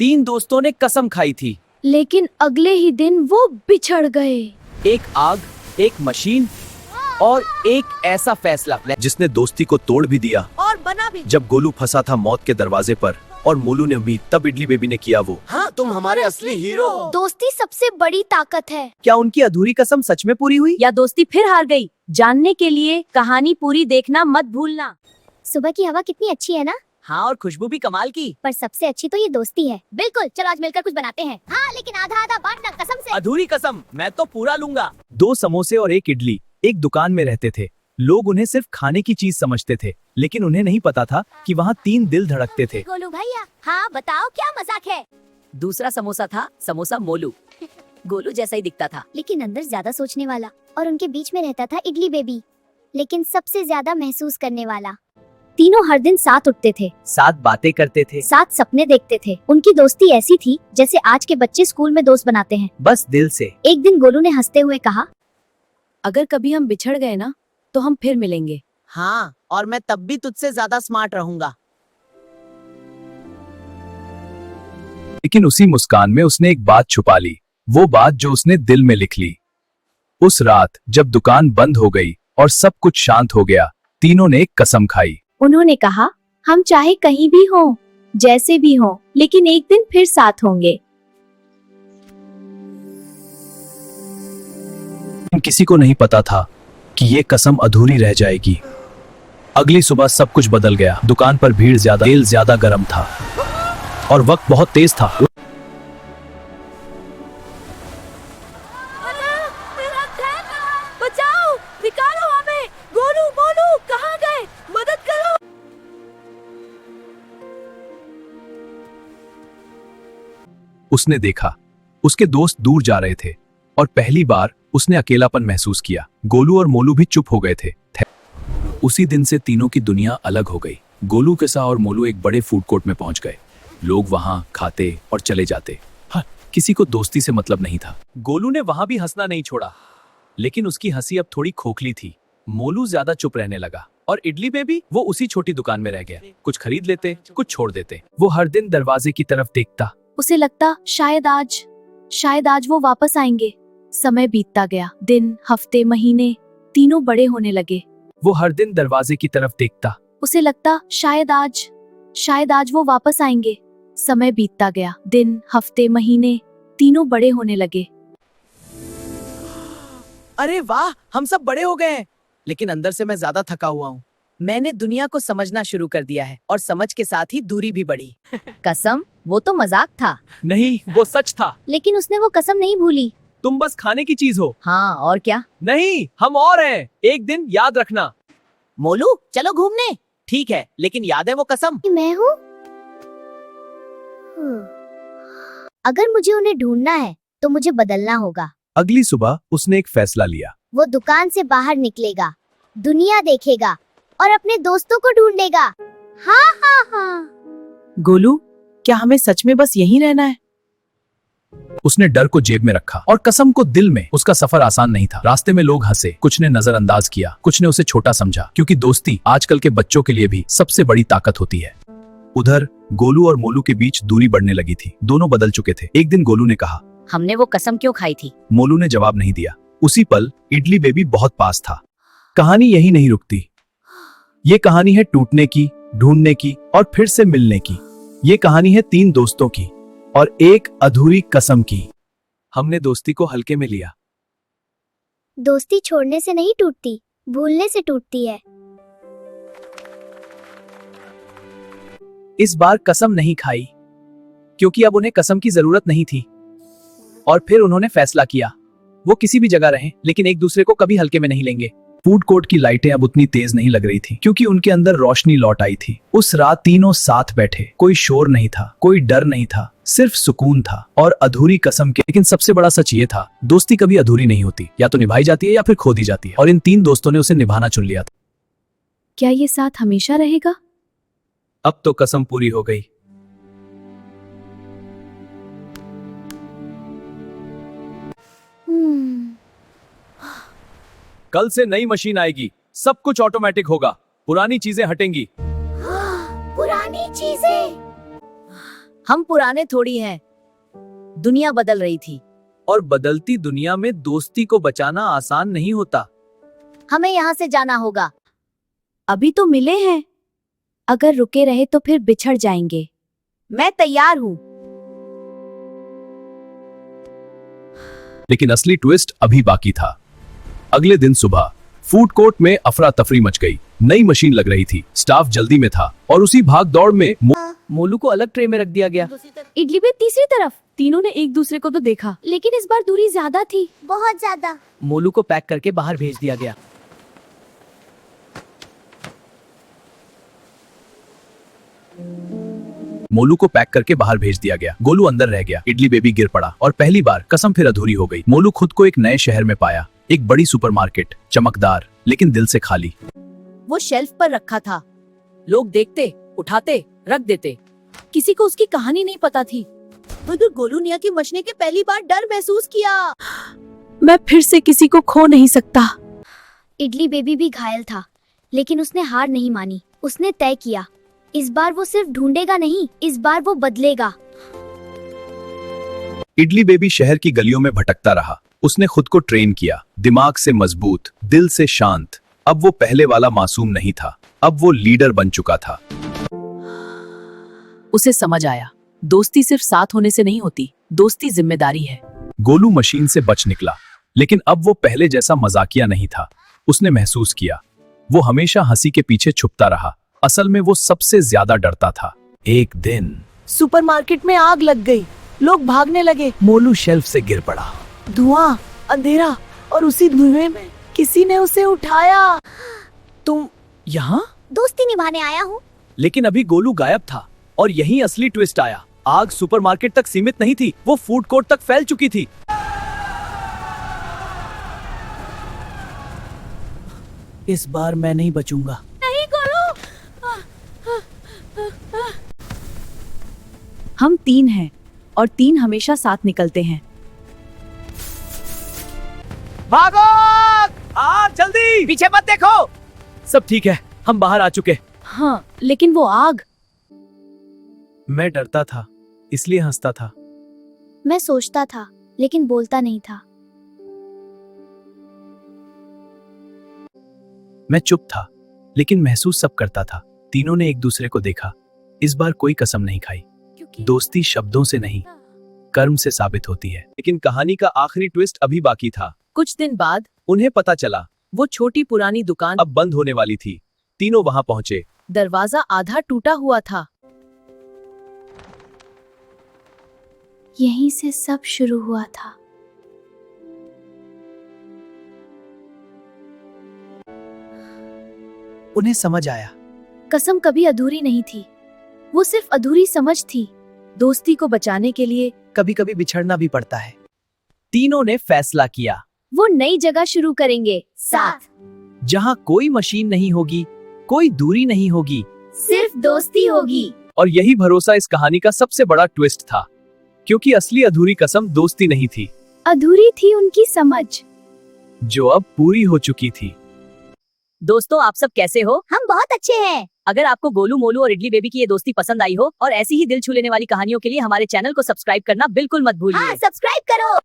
तीन दोस्तों ने कसम खाई थी। लेकिन अगले ही दिन वो बिछड़ गए। एक आग, एक मशीन और एक ऐसा फैसला जिसने दोस्ती को तोड़ भी दिया और बना भी। जब गोलू फंसा था मौत के दरवाजे पर और मोलू ने उम्मीद, तब इडली बेबी ने किया वो। हाँ, तुम हमारे असली हीरो हो। दोस्ती सबसे बड़ी ताकत है। क्या उनकी अधूरी कसम सच में पूरी हुई? या दोस्ती फिर हार गई? जानने के लिए कहानी पूरी देखना मत भूलना। सुबह की हवा कितनी अच्छी है ना। हाँ, और खुशबू भी कमाल की। पर सबसे अच्छी तो ये दोस्ती है। बिल्कुल, चलो आज मिलकर कुछ बनाते हैं। हाँ, लेकिन आधा आधा बांटना कसम से। अधूरी कसम मैं तो पूरा लूंगा। 2 समोसे और 1 इडली एक दुकान में रहते थे। लोग उन्हें सिर्फ खाने की चीज समझते थे, लेकिन उन्हें नहीं पता था कि वहाँ 3 दिल धड़कते थे। गोलू भैया, हाँ बताओ क्या मजाक है। दूसरा समोसा था समोसा मोलू। गोलू जैसा ही दिखता था, लेकिन अंदर ज्यादा सोचने वाला। और उनके बीच में रहता था इडली बेबी, लेकिन सबसे ज्यादा महसूस करने वाला। तीनों हर दिन साथ उठते थे, साथ बातें करते थे, साथ सपने देखते थे। उनकी दोस्ती ऐसी थी जैसे आज के बच्चे स्कूल में दोस्त बनाते हैं, बस दिल से। एक दिन गोलू ने हंसते हुए कहा, अगर कभी हम बिछड़ गए ना तो हम फिर मिलेंगे। हाँ, और मैं तब भी तुझसे ज्यादा स्मार्ट रहूंगा। लेकिन उसी मुस्कान में उसने एक बात छुपा ली, वो बात जो उसने दिल में लिख ली। उस रात जब दुकान बंद हो गई और सब कुछ शांत हो गया, तीनों ने एक कसम खाई। उन्होंने कहा, हम चाहे कहीं भी हों, जैसे भी हों, लेकिन एक दिन फिर साथ होंगे। किसी को नहीं पता था कि ये कसम अधूरी रह जाएगी। अगली सुबह सब कुछ बदल गया। दुकान पर भीड़ ज्यादा, तेल ज्यादा गर्म था और वक्त बहुत तेज था। बचाओ, निकालो हमें। गोलू मोलू कहाँ गए? मदद करो। उसने देखा उसके दोस्त दूर जा रहे थे और पहली बार उसने अकेलापन महसूस किया। गोलू और मोलू भी चुप हो गए थे। उसी दिन से तीनों की दुनिया अलग हो गई। गोलू के साथ और मोलू एक बड़े फूड कोर्ट में पहुंच गए। लोग वहां खाते और चले जाते। हाँ, किसी को दोस्ती से मतलब नहीं था। गोलू ने वहां भी हंसना नहीं छोड़ा, लेकिन उसकी हंसी अब थोड़ी खोखली थी। मोलू ज्यादा चुप रहने लगा और इडली बेबी वो उसी छोटी दुकान में रह गया। कुछ खरीद लेते, कुछ छोड़ देते। वो हर दिन दरवाजे की तरफ देखता। उसे लगता शायद आज वो वापस आएंगे। समय बीतता गया, दिन, हफ्ते, महीने, तीनों बड़े होने लगे। वो हर दिन दरवाजे की तरफ देखता। उसे लगता शायद आज वो वापस आएंगे। समय बीतता गया, दिन, हफ्ते, महीने, तीनों बड़े होने लगे। अरे वाह, हम सब बड़े हो गए हैं। लेकिन अंदर से मैं ज्यादा थका हुआ हूँ। मैंने दुनिया को समझना शुरू कर दिया है और समझ के साथ ही दूरी भी बढ़ी। कसम, वो तो मजाक था। नहीं, वो सच था। लेकिन उसने वो कसम नहीं भूली। तुम बस खाने की चीज हो। हाँ, और क्या? नहीं, हम और हैं। एक दिन याद रखना। मोलू, चलो घूमने। ठीक है, लेकिन याद है वो कसम? कि मैं हूँ। अगर मुझे उन्हें ढूंढना है तो मुझे बदलना होगा। अगली सुबह उसने एक फैसला लिया। वो दुकान से बाहर निकलेगा, दुनिया देखेगा और अपने दोस्तों को ढूंढेगा। हाँ हाँ हाँ। गोलू, क्या हमें सच में बस यहीं रहना है? उसने डर को जेब में रखा और कसम को दिल में। उसका सफर आसान नहीं था। रास्ते में लोग हंसे, कुछ ने नजरअंदाज किया, कुछ ने उसे छोटा समझा, क्योंकि दोस्ती आजकल के बच्चों के लिए भी सबसे बड़ी ताकत होती है। उधर गोलू और मोलू के बीच दूरी बढ़ने लगी थी। दोनों बदल चुके थे। एक दिन गोलू ने कहा, हमने वो कसम क्यों खाई थी? मोलू ने जवाब नहीं दिया। उसी पल इडली बेबी बहुत पास था। कहानी यही नहीं रुकती। ये कहानी है टूटने की, ढूंढने की और फिर से मिलने की। ये कहानी है 3 दोस्तों की और एक अधूरी कसम की। हमने दोस्ती को हल्के में लिया। दोस्ती छोड़ने से नहीं टूटती, भूलने से टूटती है। इस बार कसम नहीं खाई, क्योंकि अब उन्हें कसम की जरूरत नहीं थी। और फिर उन्होंने फैसला किया, वो किसी भी जगह रहें, लेकिन एक दूसरे को कभी हल्के में नहीं लेंगे। फूड कोर्ट की लाइटें अब उतनी तेज नहीं लग रही थी, क्योंकि उनके अंदर रोशनी लौट आई थी। उस रात तीनों साथ बैठे। कोई शोर नहीं था, कोई डर नहीं था, सिर्फ सुकून था और अधूरी कसम के। लेकिन सबसे बड़ा सच ये था, दोस्ती कभी अधूरी नहीं होती। या तो निभाई जाती है या फिर खो दी जाती है। और इन 3 दोस्तों ने उसे निभाना चुन लिया था। क्या ये साथ हमेशा रहेगा? अब तो कसम पूरी हो गई। कल से नई मशीन आएगी, सब कुछ ऑटोमेटिक होगा, पुरानी चीजें हटेंगी। पुरानी चीजें। हम पुराने थोड़ी हैं। दुनिया बदल रही थी। और बदलती दुनिया में दोस्ती को बचाना आसान नहीं होता। हमें यहाँ से जाना होगा। अभी तो मिले हैं, अगर रुके रहे तो फिर बिछड़ जाएंगे। मैं तैयार हूँ। लेकिन असली ट्विस्ट अभी बाकी था। अगले दिन सुबह फूड कोर्ट में अफरा तफरी मच गई। नई मशीन लग रही थी, स्टाफ जल्दी में था और उसी भाग दौड़ में मोलू को अलग ट्रे में रख दिया गया। इडली भी तीसरी तरफ। तीनों ने एक दूसरे को तो देखा, लेकिन इस बार दूरी ज्यादा थी। बहुत ज्यादा। मोलू को पैक करके बाहर भेज दिया गया। मोलू को पैक करके बाहर भेज दिया गया। गोलू अंदर रह गया। इडली बेबी गिर पड़ा और पहली बार कसम फिर अधूरी हो गई। मोलू खुद को एक नए शहर में पाया। एक बड़ी सुपरमार्केट, चमकदार लेकिन दिल से खाली। वो शेल्फ पर रखा था। लोग देखते, उठाते, रख देते। किसी को उसकी कहानी नहीं पता थी। मगर गोलू निया की मचने के पहली बार डर महसूस किया। मैं फिर से किसी को खो नहीं सकता। इडली बेबी भी घायल था, लेकिन उसने हार नहीं मानी। उसने तय किया, इस बार वो सिर्फ ढूंढेगा नहीं, इस बार वो बदलेगा। इडली बेबी शहर की गलियों में भटकता रहा। उसने खुद को ट्रेन किया, दिमाग से मजबूत, दिल से शांत। अब वो पहले वाला मासूम नहीं था, अब वो लीडर बन चुका था। उसे समझ आया, दोस्ती सिर्फ साथ होने से नहीं होती, दोस्ती जिम्मेदारी है। गोलू मशीन से बच निकला, लेकिन अब वो पहले जैसा मजाकिया नहीं था। उसने महसूस किया, वो हमेशा हंसी के पीछे छुपता रहा, असल में वो सबसे ज्यादा डरता था। एक दिन सुपरमार्केट में आग लग गई। लोग भागने लगे। मोलू शेल्फ से गिर पड़ा। धुआं, अंधेरा, और उसी धुएं में किसी ने उसे उठाया। तुम यहाँ? दोस्ती निभाने आया हूँ। लेकिन अभी गोलू गायब था और यही असली ट्विस्ट आया। आग सुपरमार्केट तक सीमित नहीं थी, वो फूड कोर्ट तक फैल चुकी थी। इस बार मैं नहीं बचूंगा। नहीं गोलू। हम 3 हैं और 3 हमेशा साथ निकलते हैं। भागो! जल्दी! पीछे मत देखो। सब ठीक है, हम बाहर आ चुके। हाँ, लेकिन वो आग। मैं डरता था, इसलिए हंसता था। मैं सोचता था, लेकिन बोलता नहीं था। मैं चुप था, लेकिन महसूस सब करता था। तीनों ने एक दूसरे को देखा। इस बार कोई कसम नहीं खाई। दोस्ती शब्दों से नहीं, कर्म से साबित होती है। लेकिन कहानी का आखिरी ट्विस्ट अभी बाकी था। कुछ दिन बाद उन्हें पता चला वो छोटी पुरानी दुकान अब बंद होने वाली थी। तीनों वहां पहुंचे। दरवाजा आधा टूटा हुआ था। यहीं से सब शुरू हुआ था। उन्हें समझ आया, कसम कभी अधूरी नहीं थी, वो सिर्फ अधूरी समझ थी। दोस्ती को बचाने के लिए कभी कभी बिछड़ना भी पड़ता है। तीनों ने फैसला किया, वो नई जगह शुरू करेंगे साथ। जहां कोई मशीन नहीं होगी, कोई दूरी नहीं होगी, सिर्फ दोस्ती होगी। और यही भरोसा इस कहानी का सबसे बड़ा ट्विस्ट था, क्योंकि असली अधूरी कसम दोस्ती नहीं थी, अधूरी थी उनकी समझ, जो अब पूरी हो चुकी थी। दोस्तों, आप सब कैसे हो? हम बहुत अच्छे हैं। अगर आपको गोलू, मोलू और इडली बेबी की ये दोस्ती पसंद आई हो और ऐसी ही दिल छू लेने वाली कहानियों के लिए हमारे चैनल को सब्सक्राइब करना बिल्कुल मत भूलिए। हाँ, सब्सक्राइब करो।